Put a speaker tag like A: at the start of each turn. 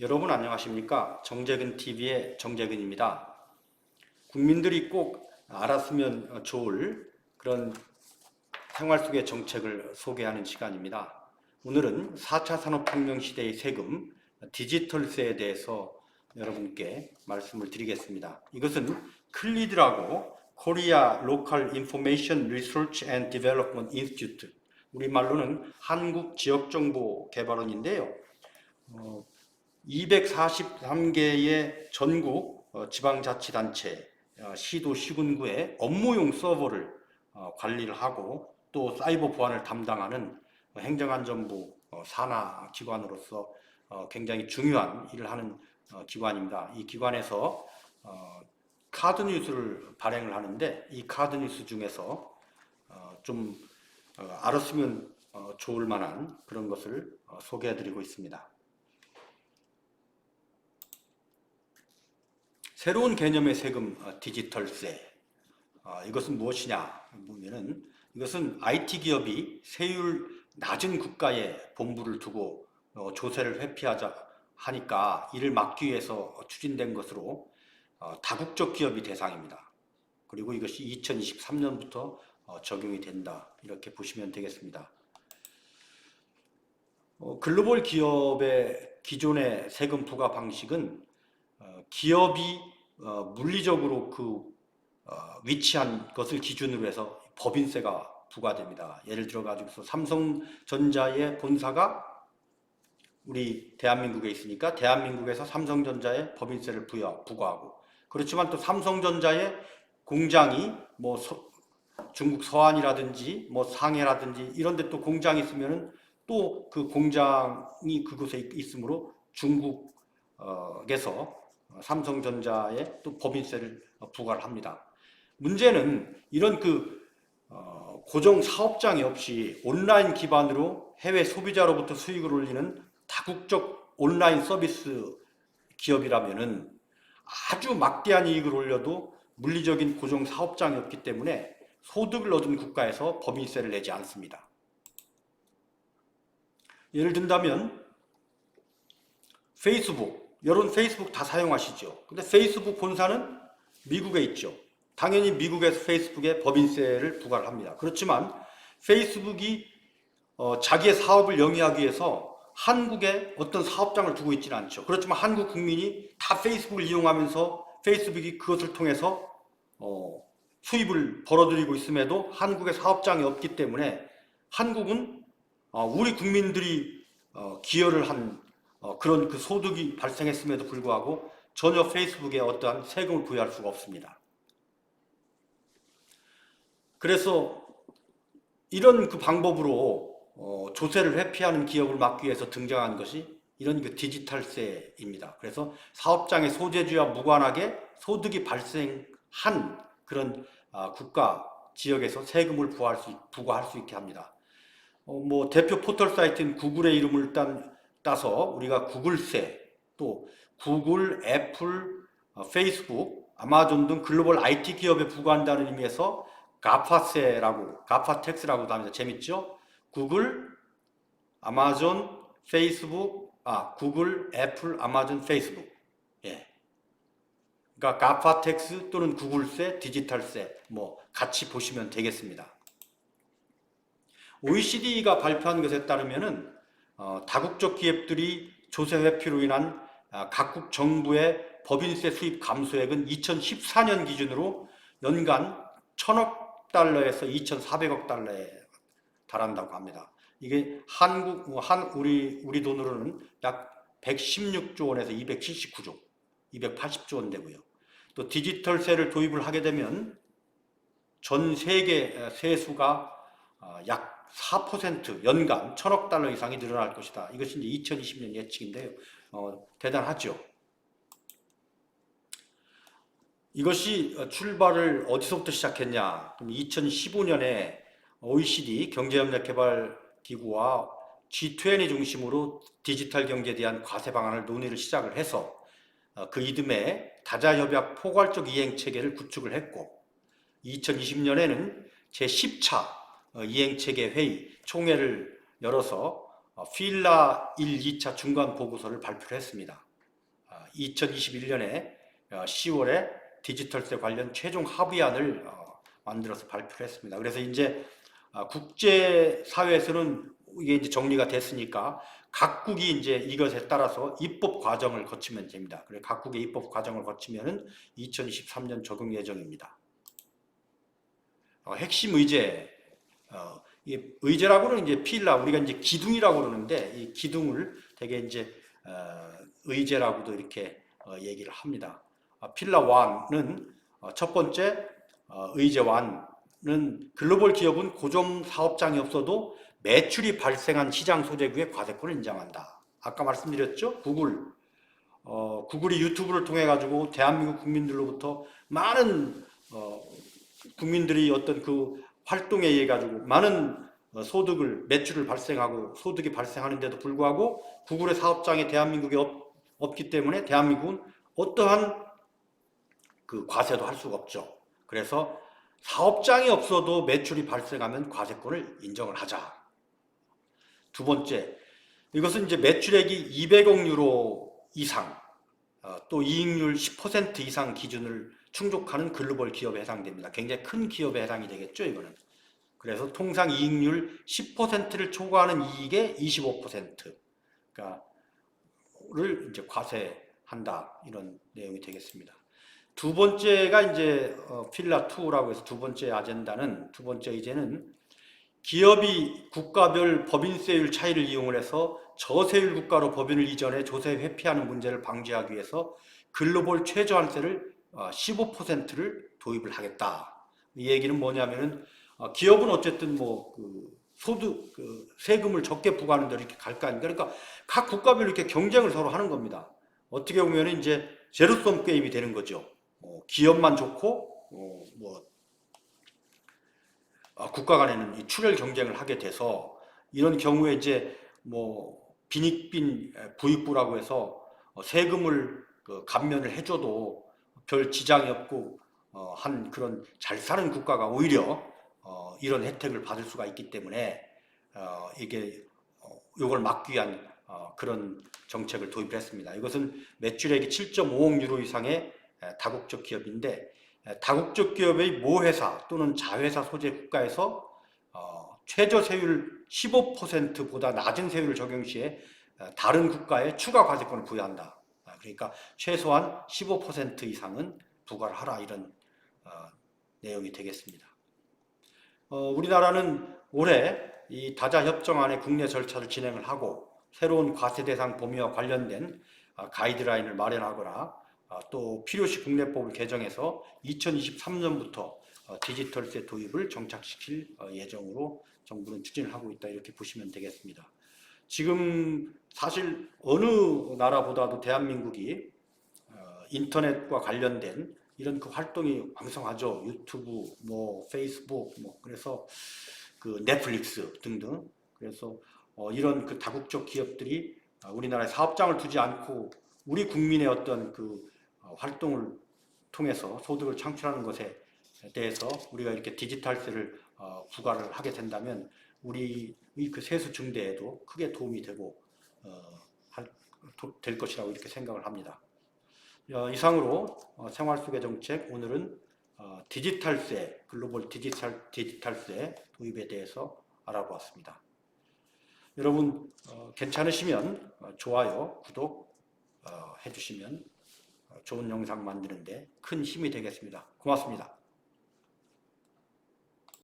A: 여러분 안녕하십니까? 정재근 TV의 정재근입니다. 국민들이 꼭 알았으면 좋을 그런 생활 속의 정책을 소개하는 시간입니다. 오늘은 4차 산업혁명 시대의 세금, 디지털세에 대해서 여러분께 말씀을 드리겠습니다. 이것은 클리드라고 코리아 로컬 인포메이션 리서치 앤 디벨롭먼트 인스티튜트, 우리말로는 한국지역정보개발원인데요. 243개의 전국 지방자치단체, 시도, 시군구의 업무용 서버를 관리를 하고 또 사이버 보안을 담당하는 행정안전부 산하 기관으로서 굉장히 중요한 일을 하는 기관입니다. 이 기관에서 카드뉴스를 발행을 하는데 이 카드뉴스 중에서 좀 알았으면 좋을 만한 그런 것을 소개해 드리고 있습니다. 새로운 개념의 세금, 디지털세. 이것은 무엇이냐 보면은 이것은 IT 기업이 세율 낮은 국가에 본부를 두고 조세를 회피하자 하니까 이를 막기 위해서 추진된 것으로 다국적 기업이 대상입니다. 그리고 이것이 2023년부터 적용이 된다, 이렇게 보시면 되겠습니다. 글로벌 기업의 기존의 세금 부과 방식은 기업이 물리적으로 위치한 것을 기준으로 해서 법인세가 부과됩니다. 예를 들어 가지고서 삼성전자의 본사가 우리 대한민국에 있으니까 대한민국에서 삼성전자에 법인세를 부과하고, 그렇지만 또 삼성전자의 공장이 뭐 중국 서안이라든지 뭐 상해라든지 이런 데 또 공장이 있으면은 또 그 공장이 그곳에 있으므로 중국에서 삼성전자에 또 법인세를 부과를 합니다. 문제는 이런 고정 사업장이 없이 온라인 기반으로 해외 소비자로부터 수익을 올리는 다국적 온라인 서비스 기업이라면은 아주 막대한 이익을 올려도 물리적인 고정 사업장이 없기 때문에 소득을 얻은 국가에서 법인세를 내지 않습니다. 예를 든다면 페이스북, 여러분 페이스북 다 사용하시죠? 근데 페이스북 본사는 미국에 있죠. 당연히 미국에서 페이스북에 법인세를 부과를 합니다. 그렇지만 페이스북이 자기의 사업을 영위하기 위해서 한국에 어떤 사업장을 두고 있지는 않죠. 그렇지만 한국 국민이 다 페이스북을 이용하면서 페이스북이 그것을 통해서 수입을 벌어들이고 있음에도 한국에 사업장이 없기 때문에 한국은 우리 국민들이 기여를 한 그런 소득이 발생했음에도 불구하고 전혀 페이스북에 어떠한 세금을 부여할 수가 없습니다. 그래서 이런 방법으로 조세를 회피하는 기업을 막기 위해서 등장한 것이 이런 디지털세입니다. 그래서 사업장의 소재지와 무관하게 소득이 발생한 그런 국가 지역에서 세금을 부과할 수 있게 합니다. 대표 포털 사이트인 구글의 이름을 따서 우리가 구글세, 또 구글, 애플, 페이스북, 아마존 등 글로벌 IT 기업에 부과한다는 의미에서 가파 텍스라고도 합니다. 재밌죠? 구글, 아마존, 페이스북, 구글, 애플, 아마존, 페이스북. 예. 그러니까 가파 텍스 또는 구글세, 디지털세 같이 보시면 되겠습니다. OECD가 발표한 것에 따르면은 다국적 기업들이 조세 회피로 인한 각국 정부의 법인세 수입 감소액은 2014년 기준으로 연간 1,000억 달러에서 2,400억 달러에 달한다고 합니다. 이게 우리 돈으로는 약 116조 원에서 279조, 280조 원 되고요. 또 디지털세를 도입을 하게 되면 전 세계 세수가 약 4% 연간 1,000억 달러 이상이 늘어날 것이다. 이것이 이제 2020년 예측인데요. 대단하죠. 이것이 출발을 어디서부터 시작했냐? 그럼 2015년에 OECD 경제협력개발기구와 G20 중심으로 디지털 경제에 대한 과세 방안을 논의를 시작을 해서 그 이듬해 다자협약 포괄적 이행체계를 구축을 했고, 2020년에는 제10차 이행체계 회의 총회를 열어서 필라 1, 2차 중간 보고서를 발표를 했습니다. 2021년에 10월에 디지털세 관련 최종 합의안을 만들어서 발표를 했습니다. 그래서 이제 국제사회에서는 이게 이제 정리가 됐으니까 각국이 이제 이것에 따라서 입법 과정을 거치면 됩니다. 그래서 각국의 입법 과정을 거치면은 2023년 적용 예정입니다. 핵심 의제, 이 의제라고는 이제 필라, 우리가 이제 기둥이라고 그러는데 이 기둥을 되게 이제 의제라고도 이렇게 얘기를 합니다. 필라 1은 첫 번째 의제 1은 글로벌 기업은 고점 사업장이 없어도 매출이 발생한 시장 소재국의 과세권을 인정한다. 아까 말씀드렸죠? 구글이 유튜브를 통해 가지고 대한민국 국민들로부터 많은 국민들이 어떤 그 활동에 의해 가지고 많은 매출을 발생하고 소득이 발생하는데도 불구하고 구글의 사업장이 대한민국에 없기 때문에 대한민국은 어떠한 그 과세도 할 수가 없죠. 그래서 사업장이 없어도 매출이 발생하면 과세권을 인정을 하자. 두 번째, 이것은 이제 매출액이 200억 유로 이상, 또 이익률 10% 이상 기준을 충족하는 글로벌 기업에 해당됩니다. 굉장히 큰 기업에 해당이 되겠죠, 이거는. 그래서 통상 이익률 10%를 초과하는 이익의 25%를 이제 과세한다, 이런 내용이 되겠습니다. 두 번째가 이제 필라 2라고 해서 두 번째 의제는 기업이 국가별 법인세율 차이를 이용을 해서 저세율 국가로 법인을 이전해 조세 회피하는 문제를 방지하기 위해서 글로벌 최저한세를 15%를 도입을 하겠다. 이 얘기는 뭐냐면은 기업은 어쨌든 뭐 소득 세금을 적게 부과하는 데 이렇게 갈 거 아닙니까? 그러니까 각 국가별로 이렇게 경쟁을 서로 하는 겁니다. 어떻게 보면 이제 제로섬 게임이 되는 거죠. 기업만 좋고 국가 간에는 이 출혈 경쟁을 하게 돼서 이런 경우에 이제 빈익빈 부익부라고 해서 세금을 감면을 해줘도 별 지장이 없고 한 그런 잘 사는 국가가 오히려 이런 혜택을 받을 수가 있기 때문에 이걸 막기 위한 그런 정책을 도입을 했습니다. 이것은 매출액이 7.5억 유로 이상의 다국적 기업인데 다국적 기업의 모회사 또는 자회사 소재 국가에서 최저 세율 15%보다 낮은 세율을 적용 시에 다른 국가에 추가 과세권을 부여한다. 그러니까 최소한 15% 이상은 부과를 하라, 이런 내용이 되겠습니다. 우리나라는 올해 이 다자 협정안의 국내 절차를 진행을 하고 새로운 과세 대상 범위와 관련된 가이드라인을 마련하거나 또 필요시 국내법을 개정해서 2023년부터 디지털세 도입을 정착시킬 예정으로 정부는 추진을 하고 있다, 이렇게 보시면 되겠습니다. 지금 사실 어느 나라보다도 대한민국이 인터넷과 관련된 이런 그 활동이 왕성하죠. 유튜브, 페이스북, 그래서 그 넷플릭스 등등. 그래서 이런 그 다국적 기업들이 우리나라에 사업장을 두지 않고 우리 국민의 어떤 그 활동을 통해서 소득을 창출하는 것에 대해서 우리가 이렇게 디지털세를 부과를 하게 된다면 우리의 그 세수 증대에도 크게 도움이 되고 될 것이라고 이렇게 생각을 합니다. 이상으로 생활 속의 정책, 오늘은 디지털세, 글로벌 디지털세 도입에 대해서 알아보았습니다. 여러분 괜찮으시면 좋아요, 구독 해주시면 좋은 영상 만드는데 큰 힘이 되겠습니다. 고맙습니다.